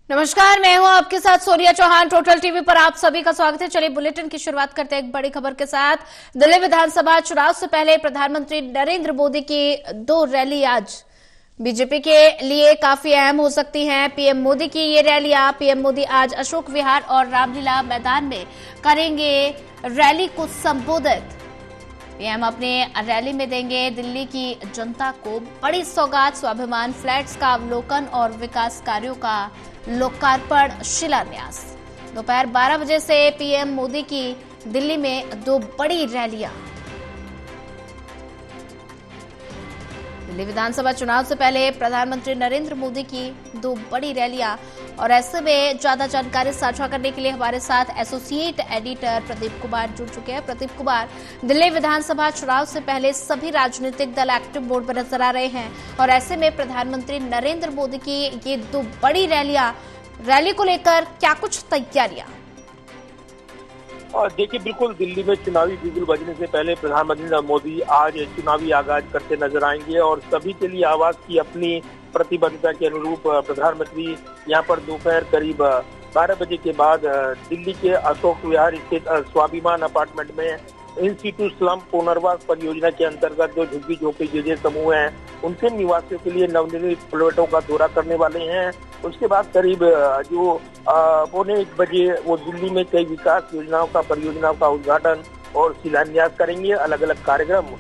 नमस्कार, मैं हूं आपके साथ सोनिया चौहान। टोटल टीवी पर आप सभी का स्वागत है। चलिए बुलेटिन की शुरुआत करते हैं एक बड़ी खबर के साथ। दिल्ली विधानसभा चुनाव से पहले प्रधानमंत्री नरेंद्र मोदी की 2 रैली आज बीजेपी के लिए काफी अहम हो सकती हैं। पीएम मोदी की ये रैलियां, पीएम मोदी आज अशोक विहार और रामलीला मैदान में करेंगे रैली को संबोधित। पीएम अपने रैली में देंगे दिल्ली की जनता को बड़ी सौगात, स्वाभिमान फ्लैट्स का अवलोकन और विकास कार्यों का लोकार्पण शिलान्यास। दोपहर 12 बजे से पीएम मोदी की दिल्ली में 2 बड़ी रैलियां। दिल्ली विधानसभा चुनाव से पहले प्रधानमंत्री नरेंद्र मोदी की 2 बड़ी रैलियां, और ऐसे में ज्यादा जानकारी साझा करने के लिए हमारे साथ एसोसिएट एडिटर प्रदीप कुमार जुड़ चुके हैं। प्रदीप कुमार, दिल्ली विधानसभा चुनाव से पहले सभी राजनीतिक दल एक्टिव मोड पर नजर आ रहे हैं, और ऐसे में प्रधानमंत्री नरेंद्र मोदी की ये 2 बड़ी रैली को लेकर क्या कुछ तैयारियां? और देखिए, बिल्कुल दिल्ली में चुनावी बिगुल बजने से पहले प्रधानमंत्री मोदी आज चुनावी आगाज करते नजर आएंगे और सभी के लिए आवाज की अपनी प्रतिबद्धता के अनुरूप प्रधानमंत्री यहां पर दोपहर करीब 12 बजे के बाद दिल्ली के अशोक विहार स्थित स्वाभिमान अपार्टमेंट में इन सीटू स्लम पुनर्वास परियोजना के अंतर्गत जो झुग्गी झोपड़ी समूह हैं उनके निवासियों के लिए नवनिर्मित फ्लैटों का दौरा करने वाले हैं। उसके बाद करीब जो 1:45 बजे वो दिल्ली में कई विकास योजनाओं का परियोजनाओं का उद्घाटन और शिलान्यास करेंगे। अलग अलग कार्यक्रम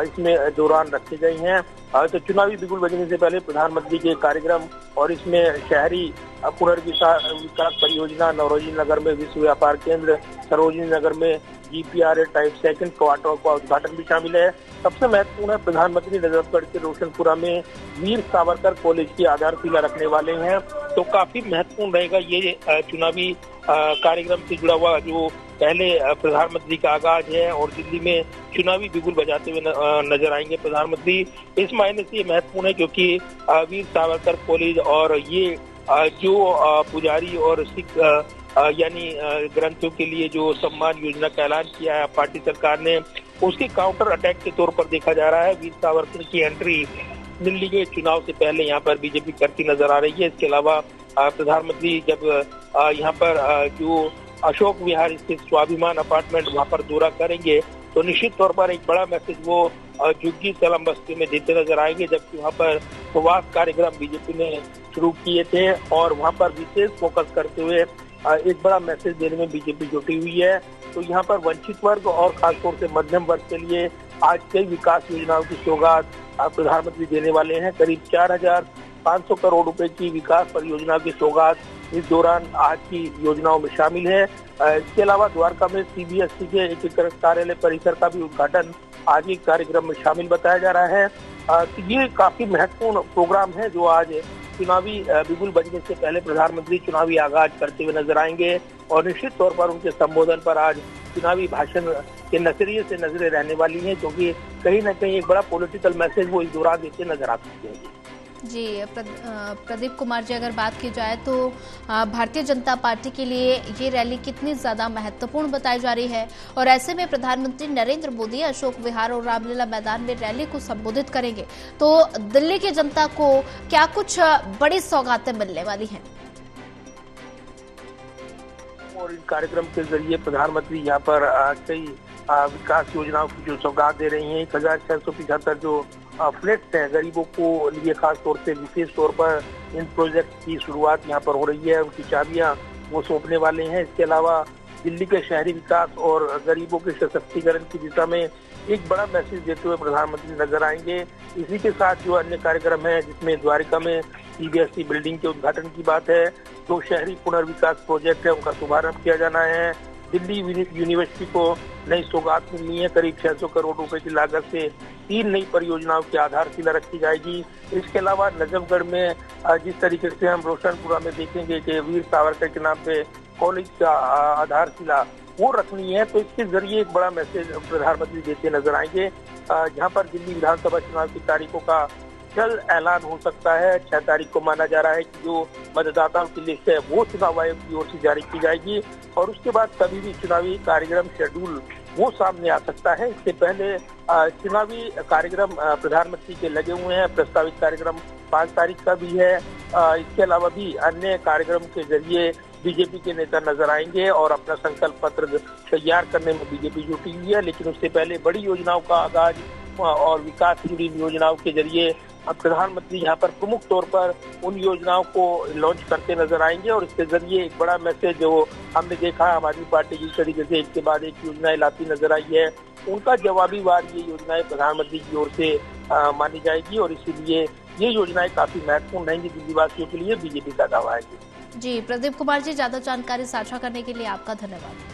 इसमें दौरान रखे गए हैं। तो चुनावी बिगुल बजने से पहले प्रधानमंत्री के कार्यक्रम और इसमें शहरी पुनर्विकास परियोजना, नौरोजी नगर में विश्व व्यापार केंद्र, सरोजिनी नगर में GPRA टाइप 2nd क्वार्टर का उद्घाटन भी शामिल है। सबसे महत्वपूर्ण है, प्रधानमंत्री नजफगढ़ के रोशनपुरा में वीर सावरकर कॉलेज की आधारशिला रखने वाले हैं। तो काफी महत्वपूर्ण रहेगा ये चुनावी कार्यक्रम से जुड़ा हुआ जो पहले प्रधानमंत्री का आगाज है, और दिल्ली में चुनावी बिगुल बजाते हुए नजर आएंगे प्रधानमंत्री। इस मायने से ये महत्वपूर्ण है क्योंकि वीर सावरकर कॉलेज और ये जो पुजारी और सिख यानी ग्रंथों के लिए जो सम्मान योजना का ऐलान किया है पार्टी सरकार ने, उसके काउंटर अटैक के तौर पर देखा जा रहा है। वीर सावरकर की एंट्री दिल्ली के चुनाव से पहले यहाँ पर बीजेपी करती नजर आ रही है। इसके अलावा प्रधानमंत्री जब यहाँ पर जो अशोक विहार स्थित स्वाभिमान अपार्टमेंट वहाँ पर दौरा करेंगे तो निश्चित तौर पर एक बड़ा मैसेज वो झुग्गी सलम बस्ती में देते नजर आएंगे, जबकि वहाँ पर प्रवास कार्यक्रम बीजेपी ने शुरू किए थे और वहाँ पर विशेष फोकस करते हुए एक बड़ा मैसेज देने में बीजेपी जुटी हुई है। तो यहाँ पर वंचित वर्ग और खासतौर से मध्यम वर्ग के लिए आज कई विकास योजनाओं की सौगात प्रधानमंत्री देने वाले हैं। करीब 4,500 करोड़ रुपए की विकास परियोजना की सौगात इस दौरान आज की योजनाओं में शामिल है। इसके अलावा द्वारका में CBSE के एकीकृत कार्यालय परिसर का भी उद्घाटन आज ही कार्यक्रम में शामिल बताया जा रहा है। तो ये काफी महत्वपूर्ण प्रोग्राम है जो आज चुनावी बिगुल बजने से पहले प्रधानमंत्री चुनावी आगाज करते हुए नजर आएंगे, और निश्चित तौर पर उनके संबोधन पर आज चुनावी भाषण के नजरिए से नजरें रहने वाली हैं, क्योंकि कहीं न कहीं एक बड़ा पॉलिटिकल मैसेज वो इस दौरान देते नजर आ सकते हैं। जी प्रदीप कुमार जी, अगर बात की जाए तो भारतीय जनता पार्टी के लिए ये रैली कितनी ज्यादा महत्वपूर्ण बताई जा रही है, और ऐसे में प्रधानमंत्री नरेंद्र मोदी अशोक विहार और रामलीला मैदान में रैली को संबोधित करेंगे, तो दिल्ली की जनता को क्या कुछ बड़ी सौगातें मिलने वाली हैं? और इस कार्यक्रम के जरिए प्रधानमंत्री यहाँ पर कई विकास योजनाओं की जो सौगात दे रही हैं। 1,675 जो फ्लैट्स हैं गरीबों को लिए खास तौर से विशेष तौर पर इन प्रोजेक्ट की शुरुआत यहाँ पर हो रही है, उनकी चाबियां वो सौंपने वाले हैं। इसके अलावा दिल्ली के शहरी विकास और गरीबों के सशक्तिकरण की दिशा में एक बड़ा मैसेज देते हुए प्रधानमंत्री नजर आएंगे। इसी के साथ जो अन्य कार्यक्रम है, जिसमें द्वारका में CBSE बिल्डिंग के उद्घाटन की बात है, 2 शहरी पुनर्विकास प्रोजेक्ट है उनका शुभारंभ किया जाना है। दिल्ली यूनिवर्सिटी को नई सौगात मिलनी है, करीब 600 करोड़ रुपए की लागत से 3 नई परियोजनाओं की आधारशिला रखी जाएगी। इसके अलावा नजफगढ़ में जिस तरीके से हम रोशनपुरा में देखेंगे कि वीर सावरकर के नाम पे कॉलेज का आधारशिला वो रखनी है, तो इसके जरिए एक बड़ा मैसेज प्रधानमंत्री देते नजर आएंगे। जहाँ पर दिल्ली विधानसभा चुनाव की तारीखों का जल्द ऐलान हो सकता है। 6 तारीख को माना जा रहा है कि जो मतदाताओं की लिस्ट है वो चुनाव आयोग की ओर से जारी की जाएगी, और उसके बाद सभी भी चुनावी कार्यक्रम शेड्यूल वो सामने आ सकता है। इससे पहले चुनावी कार्यक्रम प्रधानमंत्री के लगे हुए हैं। प्रस्तावित कार्यक्रम 5 तारीख का भी है। इसके अलावा भी अन्य कार्यक्रम के जरिए बीजेपी के नेता नजर आएंगे और अपना संकल्प पत्र तैयार करने में बीजेपी जुटी हुई है। लेकिन उससे पहले बड़ी योजनाओं का आगाज और विकास से जुड़ी योजनाओं के जरिए प्रधानमंत्री यहाँ पर प्रमुख तौर पर उन योजनाओं को लॉन्च करते नजर आएंगे और इसके जरिए एक बड़ा मैसेज जो हमने देखा आम आदमी पार्टी जिस तरीके से एक के बाद एक योजनाएं लाती नजर आई है, उनका जवाबी वार ये योजनाएं प्रधानमंत्री की ओर से मानी जाएगी और इसीलिए ये योजनाएं काफी महत्वपूर्ण रहेंगी दिल्लीवासियों के लिए, बीजेपी का दावा है। जी प्रदीप कुमार जी, ज्यादा जानकारी साझा करने के लिए आपका धन्यवाद।